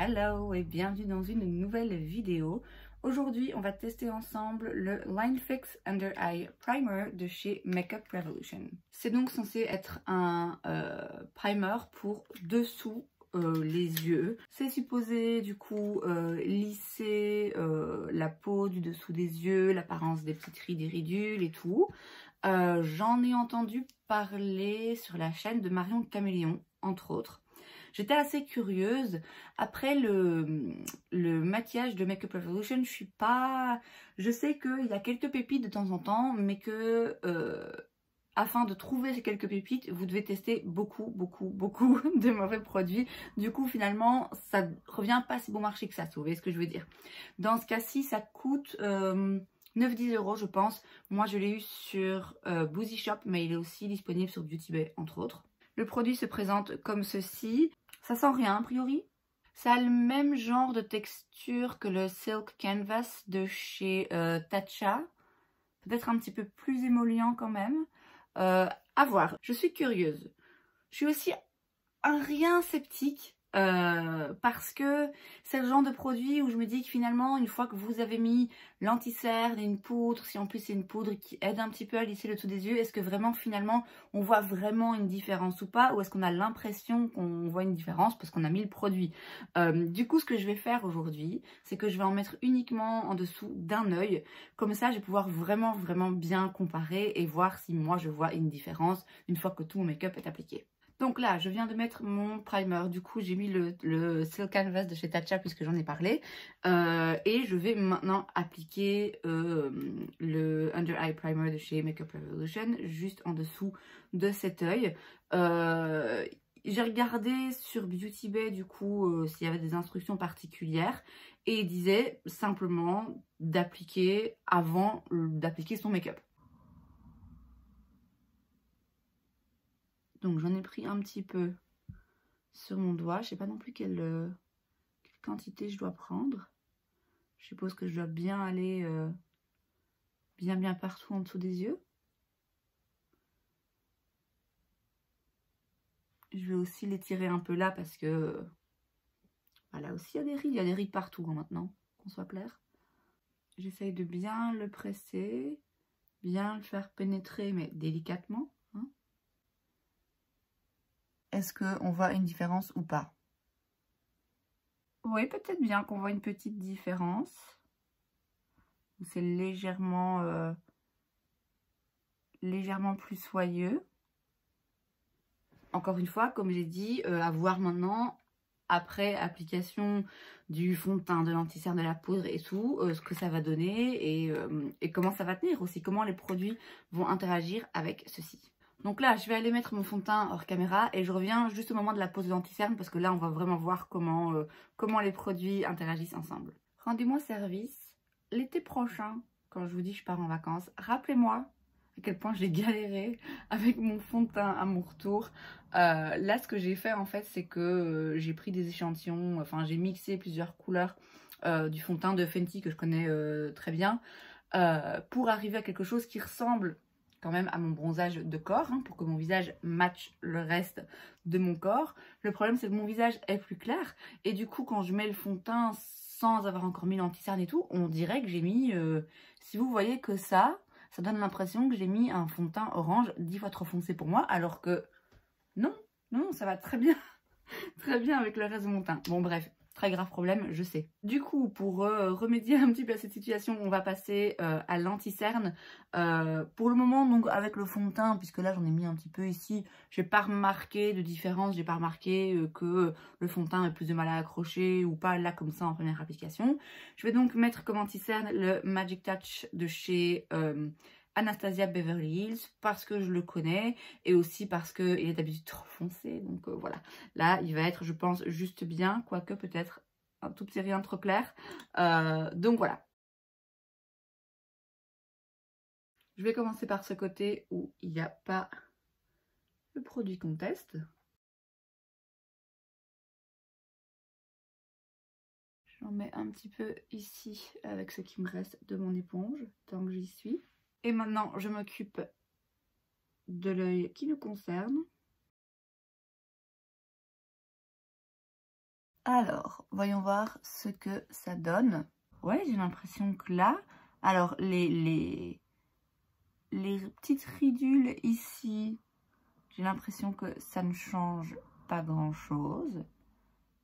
Hello et bienvenue dans une nouvelle vidéo. Aujourd'hui, on va tester ensemble le Line Fix Under Eye Primer de chez Makeup Revolution. C'est donc censé être un primer pour dessous les yeux. C'est supposé du coup lisser la peau du dessous des yeux, l'apparence des petites rides et ridules et tout. J'en ai entendu parler sur la chaîne de Marion Caméléon, entre autres. J'étais assez curieuse. Après le maquillage de Makeup Revolution, je sais qu'il y a quelques pépites de temps en temps, mais que afin de trouver ces quelques pépites, vous devez tester beaucoup de mauvais produits. Du coup, finalement, ça revient pas si bon marché que ça, vous voyez ce que je veux dire. Dans ce cas-ci, ça coûte 9-10 € je pense. Moi, je l'ai eu sur Boozy Shop, mais il est aussi disponible sur Beauty Bay, entre autres. Le produit se présente comme ceci. Ça sent rien a priori. Ça a le même genre de texture que le Silk Canvas de chez Tatcha. Peut-être un petit peu plus émollient quand même. À voir. Je suis curieuse. Je suis aussi un rien sceptique. Parce que c'est le genre de produit où je me dis que finalement une fois que vous avez mis l'anti-cerne et une poudre, si en plus c'est une poudre qui aide un petit peu à lisser le dessous des yeux, est-ce que vraiment finalement on voit vraiment une différence ou pas, ou est-ce qu'on a l'impression qu'on voit une différence parce qu'on a mis le produit. Du coup ce que je vais faire aujourd'hui, c'est que je vais en mettre uniquement en dessous d'un œil, comme ça je vais pouvoir vraiment bien comparer et voir si moi je vois une différence une fois que tout mon make-up est appliqué. Donc là, je viens de mettre mon primer. Du coup, j'ai mis le Silk Canvas de chez Tatcha puisque j'en ai parlé. Et je vais maintenant appliquer le Under Eye Primer de chez Makeup Revolution juste en dessous de cet œil. J'ai regardé sur Beauty Bay du coup s'il y avait des instructions particulières. Et il disait simplement d'appliquer avant d'appliquer son make-up. Donc j'en ai pris un petit peu sur mon doigt. Je ne sais pas non plus quelle quantité je dois prendre. Je suppose que je dois bien aller bien partout en dessous des yeux. Je vais aussi l'étirer un peu là parce que là aussi il y a des rides. Il y a des rides partout hein, maintenant, qu'on soit clair. J'essaye de bien le presser, bien le faire pénétrer mais délicatement. Hein. Est-ce qu'on voit une différence ou pas? Oui, peut-être bien qu'on voit une petite différence. C'est légèrement plus soyeux. Encore une fois, comme j'ai dit, à voir maintenant, après application du fond de teint, de l'anti-cerne, de la poudre et tout, ce que ça va donner et comment ça va tenir aussi, comment les produits vont interagir avec ceci. Donc là, je vais aller mettre mon fond de teint hors caméra et je reviens juste au moment de la pose de l'anti-cerne parce que là, on va vraiment voir comment les produits interagissent ensemble. Rendez-moi service l'été prochain, quand je vous dis je pars en vacances, rappelez-moi à quel point j'ai galéré avec mon fond de teint à mon retour. Là, ce que j'ai fait en fait, c'est que j'ai pris des échantillons, enfin j'ai mixé plusieurs couleurs du fond de teint de Fenty que je connais très bien pour arriver à quelque chose qui ressemble quand même à mon bronzage de corps, hein, pour que mon visage matche le reste de mon corps. Le problème, c'est que mon visage est plus clair et du coup, quand je mets le fond de teint sans avoir encore mis l'anti-cerne et tout, on dirait que j'ai mis, si vous voyez que ça donne l'impression que j'ai mis un fond de teint orange 10 fois trop foncé pour moi, alors que non, ça va très bien, très bien avec le reste de mon teint. Bon bref, très grave problème, je sais. Du coup, pour remédier un petit peu à cette situation, on va passer à l'anti-cerne. Pour le moment, donc avec le fond de teint, puisque là j'en ai mis un petit peu ici, j'ai pas remarqué de différence, j'ai pas remarqué que le fond de teint a plus de mal à accrocher ou pas là comme ça en première application. Je vais donc mettre comme anti-cerne le Magic Touch de chez Anastasia Beverly Hills parce que je le connais et aussi parce qu'il est d'habitude trop foncé, donc voilà. Là il va être je pense juste bien, quoique peut-être un tout petit rien trop clair, donc voilà. Je vais commencer par ce côté où il n'y a pas le produit qu'on teste. J'en mets un petit peu ici avec ce qui me reste de mon éponge tant que j'y suis. Et maintenant je m'occupe de l'œil qui nous concerne. Alors, voyons voir ce que ça donne. Ouais, j'ai l'impression que là, alors les petites ridules ici, j'ai l'impression que ça ne change pas grand-chose.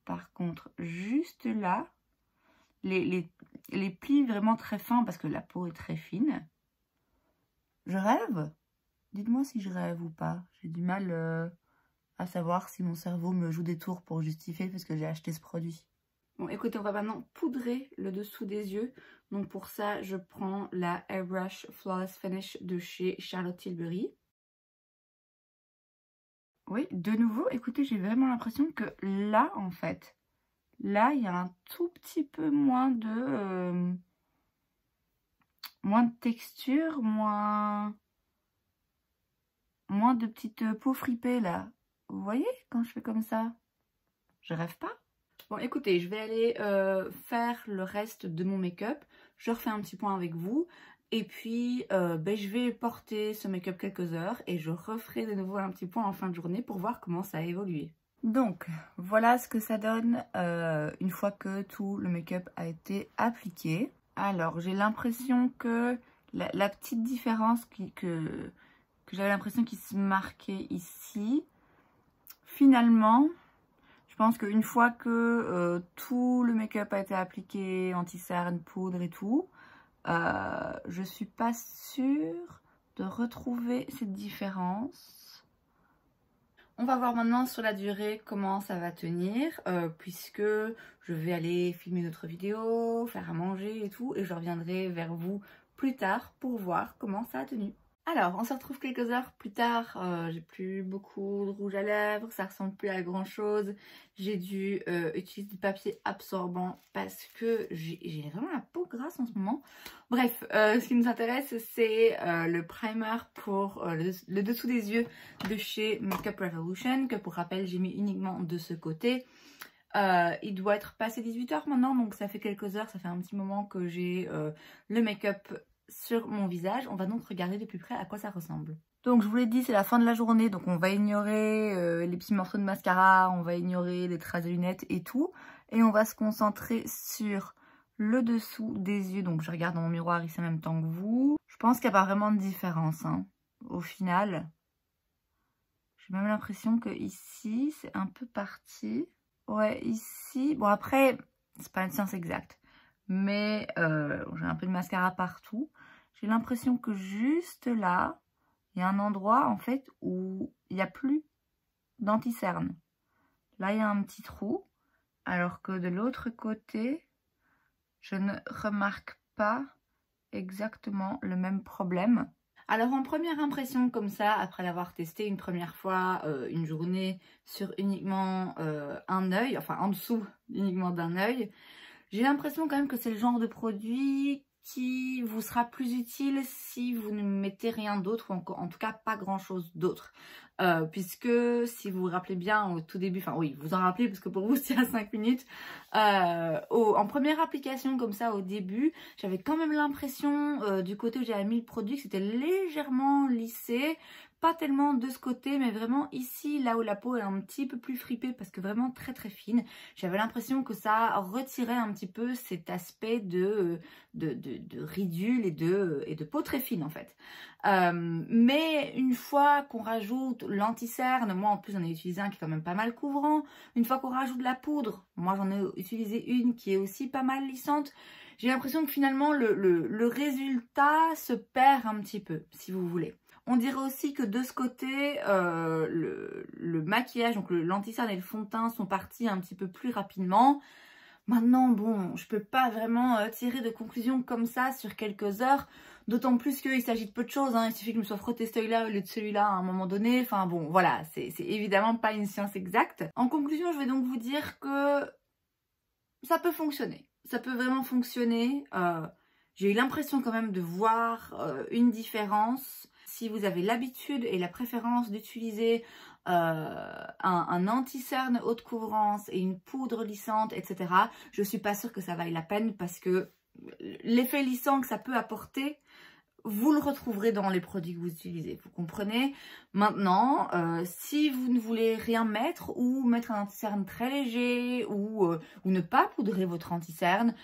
Par contre, juste là, les plis vraiment très fins parce que la peau est très fine. Je rêve? Dites-moi si je rêve ou pas. J'ai du mal à savoir si mon cerveau me joue des tours pour justifier parce que j'ai acheté ce produit. Bon, écoutez, on va maintenant poudrer le dessous des yeux. Donc pour ça, je prends la Airbrush Flawless Finish de chez Charlotte Tilbury. Oui, de nouveau, écoutez, j'ai vraiment l'impression que là, en fait, là, il y a un tout petit peu moins de texture, moins de petites peaux fripées, là. Vous voyez, quand je fais comme ça? Je rêve pas? Bon, écoutez, je vais aller faire le reste de mon make-up. Je refais un petit point avec vous. Et puis, je vais porter ce make-up quelques heures et je referai de nouveau un petit point en fin de journée pour voir comment ça a évolué. Donc, voilà ce que ça donne une fois que tout le make-up a été appliqué. Alors, j'ai l'impression que la petite différence que j'avais l'impression qu'il se marquait ici, finalement, je pense qu'une fois que tout le make-up a été appliqué, anti-cerne, poudre et tout, je suis pas sûre de retrouver cette différence. On va voir maintenant sur la durée comment ça va tenir, puisque je vais aller filmer une autre vidéo, faire à manger et tout, et je reviendrai vers vous plus tard pour voir comment ça a tenu. Alors, on se retrouve quelques heures plus tard, j'ai plus beaucoup de rouge à lèvres, ça ressemble plus à grand chose. J'ai dû utiliser du papier absorbant parce que j'ai vraiment la peau grasse en ce moment. Bref, ce qui nous intéresse, c'est le primer pour le dessous des yeux de chez Makeup Revolution, que pour rappel, j'ai mis uniquement de ce côté. Il doit être passé 18 h maintenant, donc ça fait quelques heures, ça fait un petit moment que j'ai le make-up sur mon visage. On va donc regarder de plus près à quoi ça ressemble. Donc je vous l'ai dit, c'est la fin de la journée, donc on va ignorer les petits morceaux de mascara, on va ignorer les traces de lunettes et tout. Et on va se concentrer sur le dessous des yeux. Donc je regarde dans mon miroir ici en même temps que vous. Je pense qu'il n'y a pas vraiment de différence, hein, au final. J'ai même l'impression que ici, c'est un peu parti. Ouais, ici, bon après, c'est pas une science exacte. Mais j'ai un peu de mascara partout. J'ai l'impression que juste là, il y a un endroit en fait où il n'y a plus d'anti-cerne. Là, il y a un petit trou. Alors que de l'autre côté, je ne remarque pas exactement le même problème. Alors en première impression comme ça, après l'avoir testé une première fois, une journée sur uniquement un œil, enfin en dessous uniquement d'un œil, j'ai l'impression quand même que c'est le genre de produit qui vous sera plus utile si vous ne mettez rien d'autre, ou en tout cas pas grand chose d'autre. Puisque si vous vous rappelez bien au tout début, enfin oui, vous en rappelez parce que pour vous c'est à 5 minutes, en première application comme ça au début, j'avais quand même l'impression du côté où j'avais mis le produit que c'était légèrement lissé. Pas tellement de ce côté, mais vraiment ici, là où la peau est un petit peu plus fripée parce que vraiment très très fine. J'avais l'impression que ça retirait un petit peu cet aspect de ridule et de peau très fine en fait. Mais une fois qu'on rajoute l'anti-cerne, moi en plus j'en ai utilisé un qui est quand même pas mal couvrant. Une fois qu'on rajoute la poudre, moi j'en ai utilisé une qui est aussi pas mal lissante. J'ai l'impression que finalement le résultat se perd un petit peu, si vous voulez. On dirait aussi que de ce côté, le maquillage, donc l'anti-cerne et le fond de teint sont partis un petit peu plus rapidement. Maintenant, bon, je peux pas vraiment tirer de conclusion comme ça sur quelques heures. D'autant plus qu'il s'agit de peu de choses, hein. Il suffit que je me sois frotté cet œil-là au lieu de celui-là à un moment donné. Enfin bon, voilà, c'est évidemment pas une science exacte. En conclusion, je vais donc vous dire que ça peut fonctionner. Ça peut vraiment fonctionner. J'ai eu l'impression quand même de voir une différence. Si vous avez l'habitude et la préférence d'utiliser un anti-cerne haute couvrance et une poudre lissante, etc., je suis pas sûre que ça vaille la peine parce que l'effet lissant que ça peut apporter, vous le retrouverez dans les produits que vous utilisez, vous comprenez? Maintenant, si vous ne voulez rien mettre ou mettre un anti-cerne très léger ou ne pas poudrer votre anti-cerne,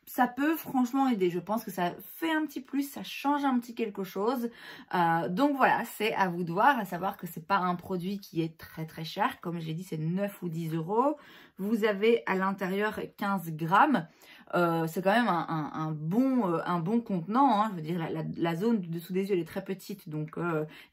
ça peut franchement aider. Je pense que ça fait un petit plus, ça change un petit quelque chose. Donc voilà, c'est à vous de voir, à savoir que c'est pas un produit qui est très très cher. Comme j'ai dit, c'est 9 ou 10 €. Vous avez à l'intérieur 15 grammes. C'est quand même un bon contenant, hein. Je veux dire, la zone du dessous des yeux elle est très petite, donc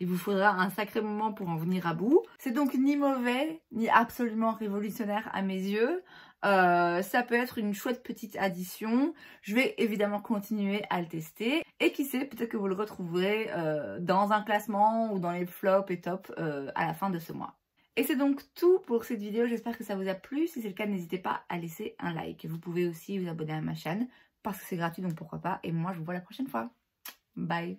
il vous faudra un sacré moment pour en venir à bout. C'est donc ni mauvais, ni absolument révolutionnaire à mes yeux. Ça peut être une chouette petite addition. Je vais évidemment continuer à le tester. Et qui sait, peut-être que vous le retrouverez dans un classement ou dans les flops et tops à la fin de ce mois. Et c'est donc tout pour cette vidéo, j'espère que ça vous a plu. Si c'est le cas, n'hésitez pas à laisser un like. Vous pouvez aussi vous abonner à ma chaîne parce que c'est gratuit, donc pourquoi pas. Et moi, je vous vois la prochaine fois. Bye!